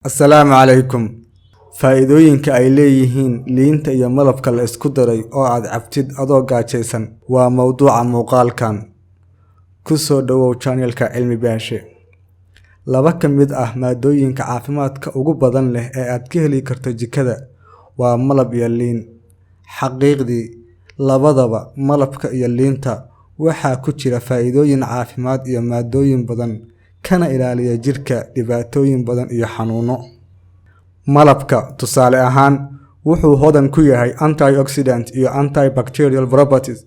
Assalaamu calaykum. Faa'iidooyinka ay leeyihiin liinta iyo malabka la isku daray oo aad cabtid adoo gaajaysan waa mowduuca muuqaalkan. Ku soo dhawow channelka cilmi Baahshe. Laba ka mid ah maadooyinka caafimaadka ugu badan leh ee aad ka heli karto jikada waa malab iyo liin. Xaqiiqdii, labadaba malabka iyo liinta waxaa ku jira faa'iidooyin caafimaad iyo maadooyin badan kana ilaaliya jirka dhibaatooyin badan iyo xanuuno. Malabka tusaale ahaan wuxuu hodan ku yahay antioxidant iyo antibacterial properties,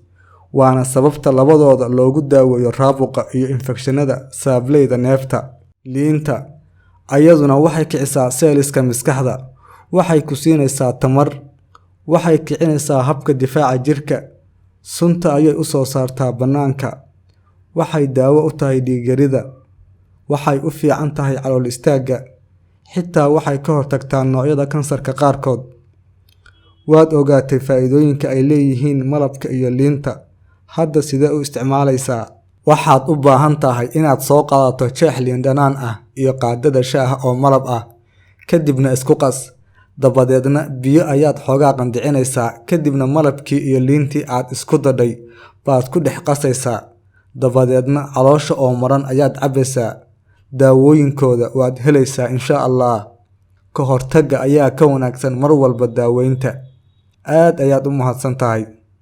waana sababta labadooda loogu daaweeyo raabuqa iyo infekshanada saableyda neefta. Liinta ayaduna waxay kicisaa seeliska maskaxda, waxay ku siinaysaa tamar, waxay kicinaysaa habka difaaca jirka, sunta ayay u soo saartaa bannaanka, waxay daawo u tahay dhiig-yarida, waxay u fiican tahay calool istaagga, xitaa waxay ka hortagtaa noocyada kansarka qaarkood. Waad ogaatay faa'iidooyinka ay leeyihiin malabka iyo liinta. Hadda sidee u isticmaalaysaa? Waxaad u baahan tahay inaad soo qaadato jeex liin dhanaan ah iyo qaadada shaaha oo malab ah, kadibna isku qas. Dabadeedna biyo ayaad xoogaa qandacinaysaa, kadibna malabkii iyo liintii aad isku dadhay baad ku dhex qasaysaa. Dabadeedna caloosha oo maran ayaad cabbaysaa. Daawooyinkooda waad helaysaa insha Allah. Ka hortagga ayaa ka wanaagsan mar walba daaweynta. Aad ayaad u mahadsan tahay.